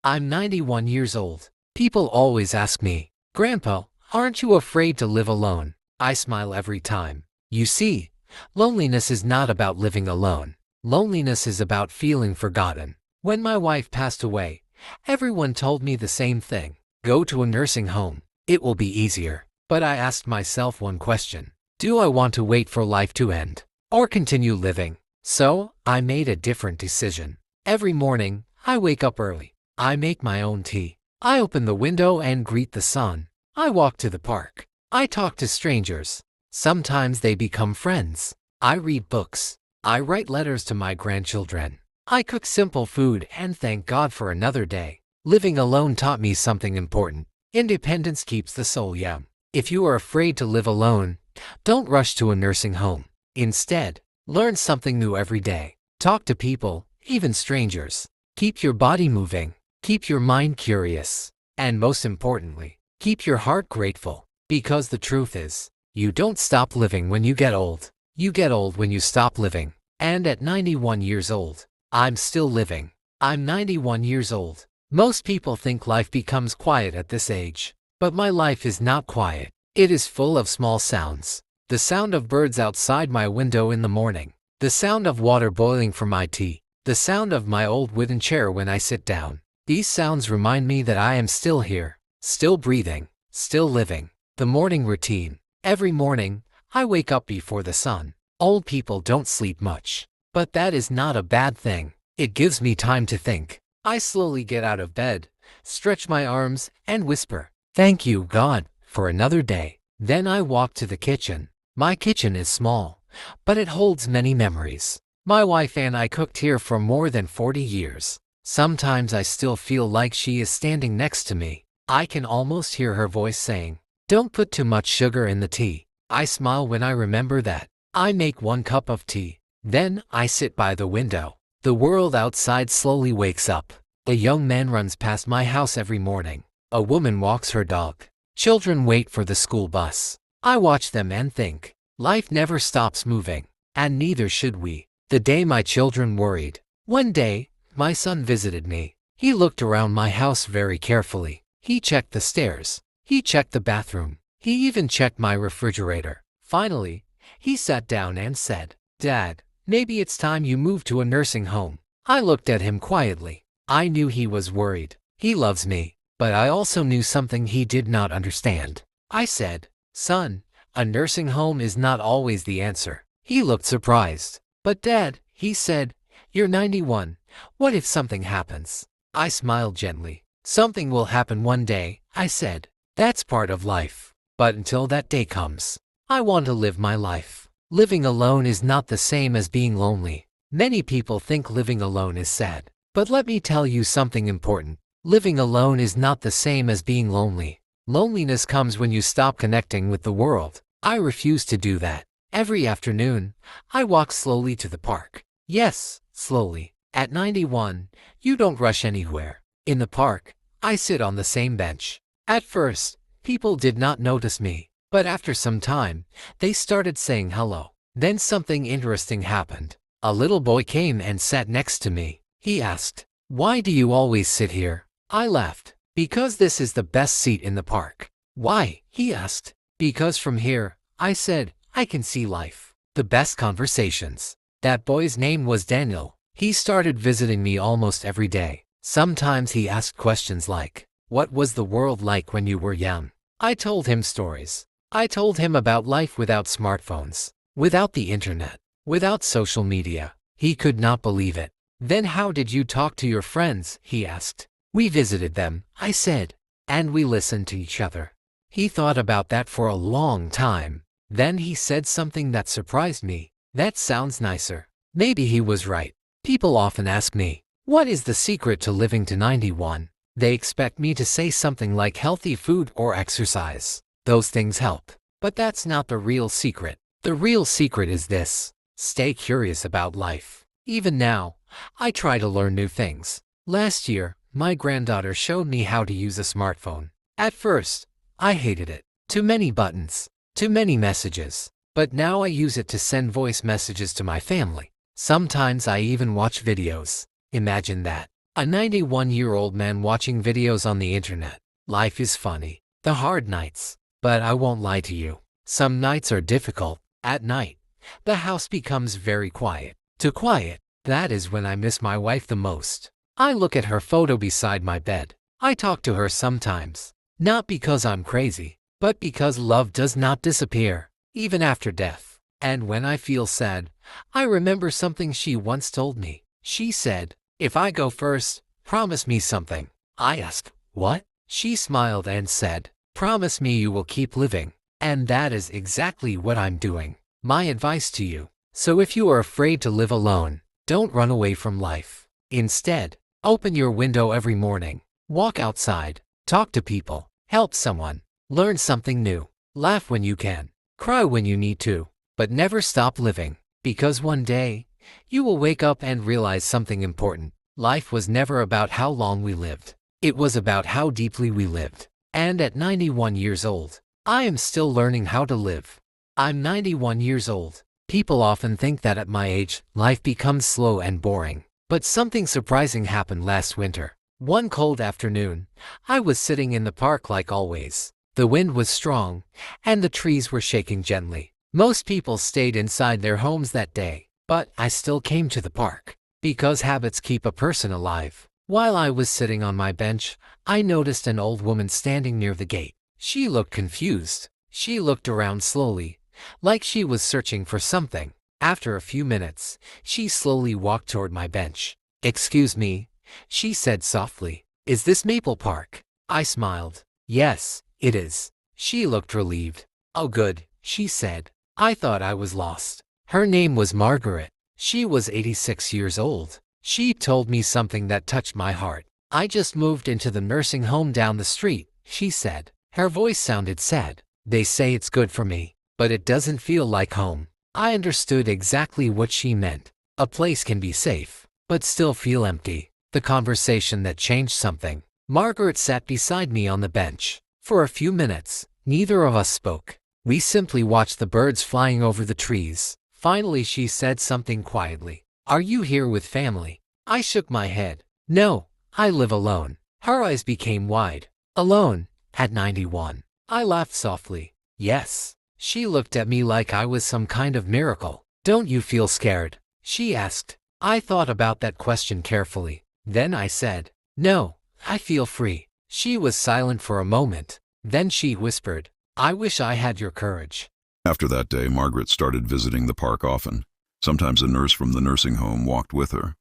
I'm 91 years old. People always ask me, Grandpa, aren't you afraid to live alone? I smile every time. You see, loneliness is not about living alone. Loneliness is about feeling forgotten. When my wife passed away, everyone told me the same thing. Go to a nursing home. It will be easier. But I asked myself one question. Do I want to wait for life to end or continue living? So, I made a different decision. Every morning, I wake up early. I make my own tea. I open the window and greet the sun. I walk to the park. I talk to strangers. Sometimes they become friends. I read books. I write letters to my grandchildren. I cook simple food and thank God for another day. Living alone taught me something important. Independence keeps the soul young. If you are afraid to live alone, don't rush to a nursing home. Instead, learn something new every day. Talk to people, even strangers. Keep your body moving. Keep your mind curious. And most importantly, keep your heart grateful. Because the truth is, you don't stop living when you get old. You get old when you stop living. And at 91 years old, I'm still living. I'm 91 years old. Most people think life becomes quiet at this age. But my life is not quiet. It is full of small sounds. The sound of birds outside my window in the morning. The sound of water boiling for my tea. The sound of my old wooden chair when I sit down. These sounds remind me that I am still here, still breathing, still living. The morning routine. Every morning, I wake up before the sun. Old people don't sleep much. But that is not a bad thing. It gives me time to think. I slowly get out of bed, stretch my arms, and whisper, "Thank you, God, for another day." Then I walk to the kitchen. My kitchen is small, but it holds many memories. My wife and I cooked here for more than 40 years. Sometimes I still feel like she is standing next to me. I can almost hear her voice saying, "Don't put too much sugar in the tea." I smile when I remember that. I make 1 cup of tea. Then I sit by the window. The world outside slowly wakes up. A young man runs past my house every morning. A woman walks her dog. Children wait for the school bus. I watch them and think, life never stops moving, and neither should we. The day my children worried. One day, my son visited me. He looked around my house very carefully. He checked the stairs. He checked the bathroom. He even checked my refrigerator. Finally, he sat down and said, "Dad, maybe it's time you moved to a nursing home." I looked at him quietly. I knew he was worried. He loves me, but I also knew something he did not understand. I said, "Son, a nursing home is not always the answer." He looked surprised. "But Dad," he said, "you're 91. What if something happens?" I smiled gently. "Something will happen one day," I said. "That's part of life. But until that day comes, I want to live my life." Living alone is not the same as being lonely. Many people think living alone is sad. But let me tell you something important. Living alone is not the same as being lonely. Loneliness comes when you stop connecting with the world. I refuse to do that. Every afternoon, I walk slowly to the park. Yes, slowly. At 91, you don't rush anywhere. In the park, I sit on the same bench. At first, people did not notice me. But after some time, they started saying hello. Then something interesting happened. A little boy came and sat next to me. He asked, "Why do you always sit here?" I laughed. "Because this is the best seat in the park." "Why?" he asked. "Because from here," I said, "I can see life. The best conversations." That boy's name was Daniel. He started visiting me almost every day. Sometimes he asked questions like, "What was the world like when you were young?" I told him stories. I told him about life without smartphones, without the internet, without social media. He could not believe it. "Then how did you talk to your friends?" he asked. "We visited them," I said, "and we listened to each other." He thought about that for a long time. Then he said something that surprised me. "That sounds nicer." Maybe he was right. People often ask me, what is the secret to living to 91? They expect me to say something like healthy food or exercise. Those things help. But that's not the real secret. The real secret is this: stay curious about life. Even now, I try to learn new things. Last year, my granddaughter showed me how to use a smartphone. At first, I hated it. Too many buttons, too many messages. But now I use it to send voice messages to my family. Sometimes I even watch videos. Imagine that. A 91-year-old man watching videos on the internet. Life is funny. The hard nights. But I won't lie to you. Some nights are difficult. At night, the house becomes very quiet. Too quiet. That is when I miss my wife the most. I look at her photo beside my bed. I talk to her sometimes. Not because I'm crazy, but because love does not disappear, even after death. And when I feel sad, I remember something she once told me. She said, "If I go first, promise me something." I asked, "What?" She smiled and said, "Promise me you will keep living." And that is exactly what I'm doing. My advice to you. So if you are afraid to live alone, don't run away from life. Instead, open your window every morning. Walk outside. Talk to people. Help someone. Learn something new. Laugh when you can. Cry when you need to. But never stop living. Because one day, you will wake up and realize something important. Life was never about how long we lived. It was about how deeply we lived. And at 91 years old, I am still learning how to live. I'm 91 years old. People often think that at my age, life becomes slow and boring. But something surprising happened last winter. One cold afternoon, I was sitting in the park like always. The wind was strong, and the trees were shaking gently. Most people stayed inside their homes that day, but I still came to the park. Because habits keep a person alive. While I was sitting on my bench, I noticed an old woman standing near the gate. She looked confused. She looked around slowly, like she was searching for something. After a few minutes, she slowly walked toward my bench. "Excuse me," she said softly. "Is this Maple Park?" I smiled. "Yes, it is." She looked relieved. "Oh good," she said. I thought I was lost. Her name was Margaret. She was 86 years old. She told me something that touched my heart. "I just moved into the nursing home down the street," she said. Her voice sounded sad. "They say it's good for me, but it doesn't feel like home." I understood exactly what she meant. A place can be safe, but still feel empty. The conversation that changed something. Margaret sat beside me on the bench. For a few minutes, neither of us spoke. We simply watched the birds flying over the trees. Finally, she said something quietly. "Are you here with family?" I shook my head. "No, I live alone." Her eyes became wide. "Alone? At 91? I laughed softly. "Yes." She looked at me like I was some kind of miracle. "Don't you feel scared?" she asked. I thought about that question carefully. Then I said, "No, I feel free." She was silent for a moment. Then she whispered, "I wish I had your courage." After that day, Margaret started visiting the park often. Sometimes a nurse from the nursing home walked with her.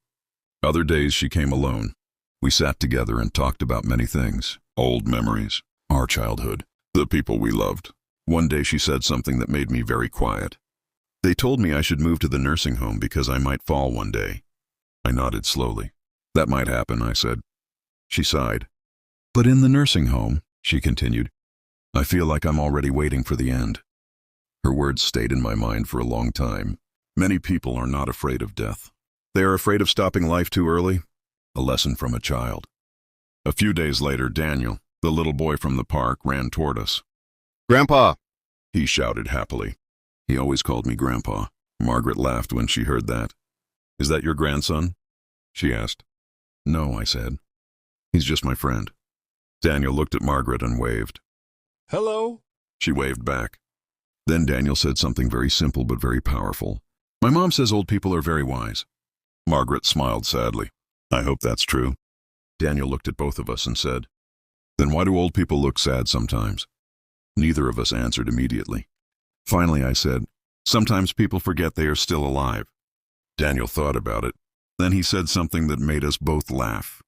Other days she came alone. We sat together and talked about many things. Old memories, our childhood, the people we loved. One day she said something that made me very quiet. "They told me I should move to the nursing home because I might fall one day." I nodded slowly. "That might happen," I said. She sighed. "But in the nursing home," she continued, "I feel like I'm already waiting for the end." Her words stayed in my mind for a long time. Many people are not afraid of death. They are afraid of stopping life too early. A lesson from a child. A few days later, Daniel, the little boy from the park, ran toward us. "Grandpa!" he shouted happily. He always called me Grandpa. Margaret laughed when she heard that. "Is that your grandson?" she asked. "No," I said. "He's just my friend." Daniel looked at Margaret and waved. "Hello." She waved back. Then Daniel said something very simple but very powerful. "My mom says old people are very wise." Margaret smiled sadly. "I hope that's true." Daniel looked at both of us and said, "Then why do old people look sad sometimes?" Neither of us answered immediately. Finally I said, "Sometimes people forget they are still alive." Daniel thought about it. Then he said something that made us both laugh.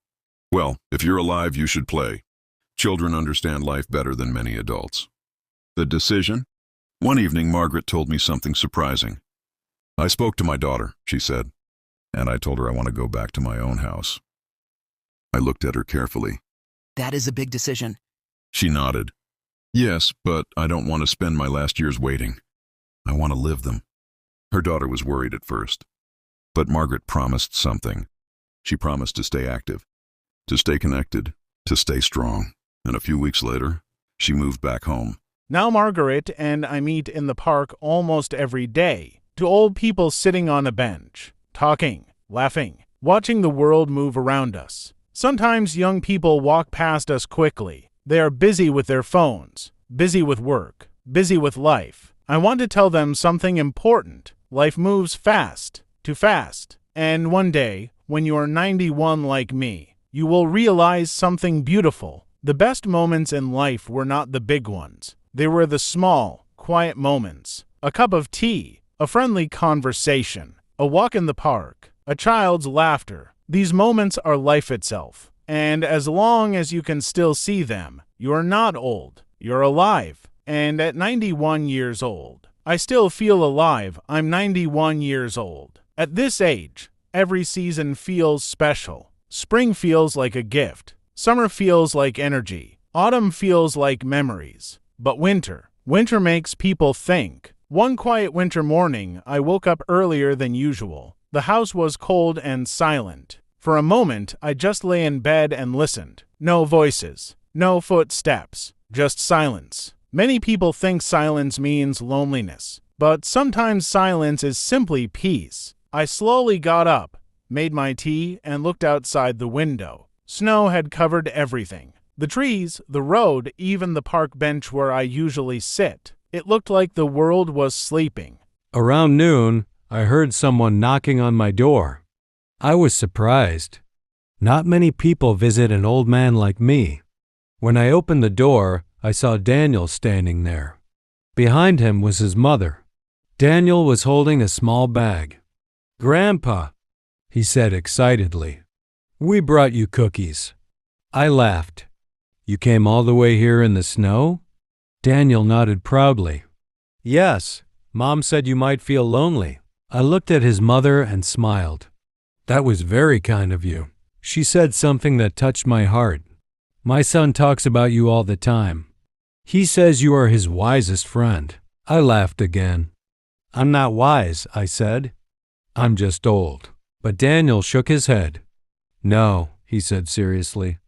"Well, if you're alive, you should play. Children understand life better than many adults." The decision? One evening, Margaret told me something surprising. "I spoke to my daughter," she said, "and I told her I want to go back to my own house." I looked at her carefully. That is a big decision. She nodded. "Yes, but I don't want to spend my last years waiting. I want to live them." Her daughter was worried at first. But Margaret promised something. She promised to stay active, to stay connected, to stay strong. And a few weeks later, she moved back home. Now Margaret and I meet in the park almost every day. Two old people sitting on a bench, talking, laughing. watching the world move around us. Sometimes young people walk past us quickly. They are busy with their phones, busy with work, busy with life. I want to tell them something important. Life moves fast, too fast. And one day, when you are 91 like me, you will realize something beautiful. The best moments in life were not the big ones. They were the small, quiet moments. A cup of tea, a friendly conversation, a walk in the park, a child's laughter. These moments are life itself. And as long as you can still see them, you are not old. You're alive. And at 91 years old, I still feel alive. I'm 91 years old. At this age, every season feels special. Spring feels like a gift. Summer feels like energy. Autumn feels like memories. But winter makes people think. One quiet winter morning, I woke up earlier than usual. The house was cold and silent. For a moment, I just lay in bed and listened. No voices, no footsteps, just silence. Many people think silence means loneliness, but sometimes silence is simply peace. I slowly got up, made my tea, and looked outside the window. Snow had covered everything. The trees, the road, even the park bench where I usually sit. It looked like the world was sleeping. Around noon, I heard someone knocking on my door. I was surprised. Not many people visit an old man like me. When I opened the door, I saw Daniel standing there. Behind him was his mother. Daniel was holding a small bag. "Grandpa," he said excitedly, "we brought you cookies." I laughed. "You came all the way here in the snow?" Daniel nodded proudly. "Yes, Mom said you might feel lonely." I looked at his mother and smiled. "That was very kind of you." She said something that touched my heart. "My son talks about you all the time. He says you are his wisest friend." I laughed again. "I'm not wise," I said. "I'm just old." But Daniel shook his head. "No," he said seriously.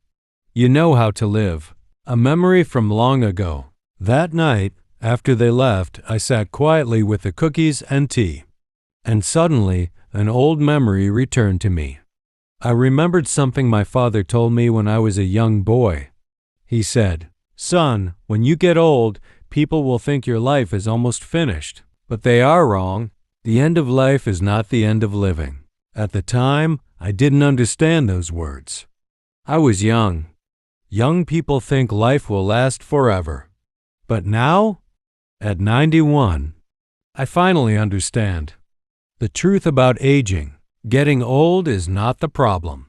"You know how to live." A memory from long ago. That night, after they left, I sat quietly with the cookies and tea. And suddenly, an old memory returned to me. I remembered something my father told me when I was a young boy. He said, "Son, when you get old, people will think your life is almost finished. But they are wrong. The end of life is not the end of living." At the time, I didn't understand those words. I was young. Young people think life will last forever. But now, at 91, I finally understand. The truth about aging, getting old, is not the problem.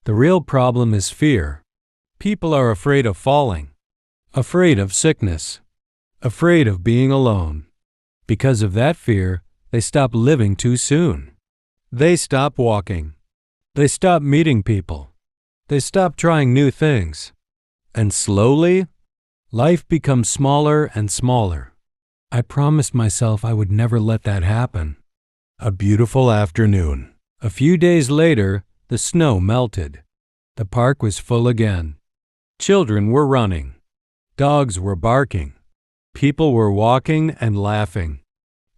The real problem is fear. People are afraid of falling, afraid of sickness, afraid of being alone. Because of that fear, they stop living too soon. They stop walking. They stop meeting people. They stop trying new things. And slowly, life becomes smaller and smaller. I promised myself I would never let that happen. A beautiful afternoon. A few days later, the snow melted. The park was full again. Children were running. Dogs were barking. People were walking and laughing.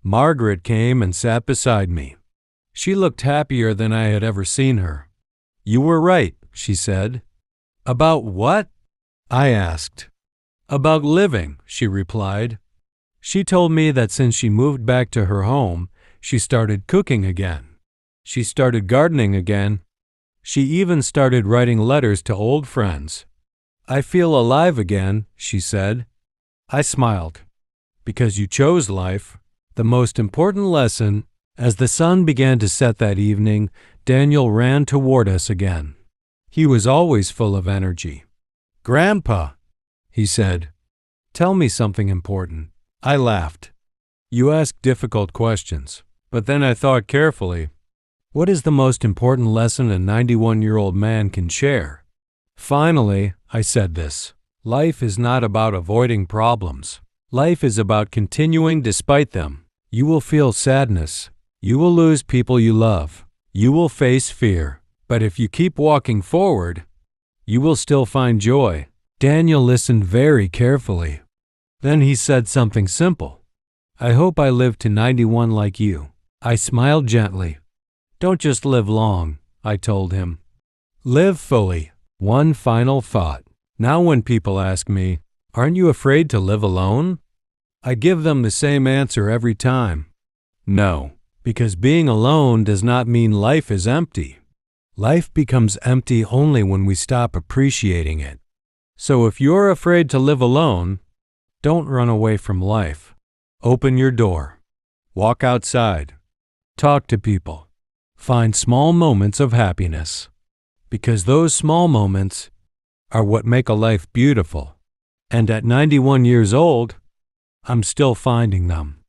Margaret came and sat beside me. She looked happier than I had ever seen her. "You were right," she said. "About what?" I asked. "About living," she replied. She told me that since she moved back to her home, she started cooking again. She started gardening again. She even started writing letters to old friends. "I feel alive again," she said. I smiled. "Because you chose life." The most important lesson. As the sun began to set that evening, Daniel ran toward us again. He was always full of energy. "Grandpa," he said, "tell me something important." I laughed. "You ask difficult questions." But then I thought carefully. What is the most important lesson a 91-year-old man can share? Finally, I said this. Life is not about avoiding problems. Life is about continuing despite them. You will feel sadness. You will lose people you love. You will face fear. But if you keep walking forward, you will still find joy. Daniel listened very carefully. Then he said something simple. "I hope I live to 91 like you." I smiled gently. "Don't just live long. I told him. Live fully. One final thought. Now when people ask me, aren't you afraid to live alone? I give them the same answer every time. No, because being alone does not mean life is empty. Life becomes empty only when we stop appreciating it. So if you're afraid to live alone, don't run away from life. Open your door. Walk outside. Talk to people. Find small moments of happiness. Because those small moments are what make a life beautiful. And at 91 years old, I'm still finding them.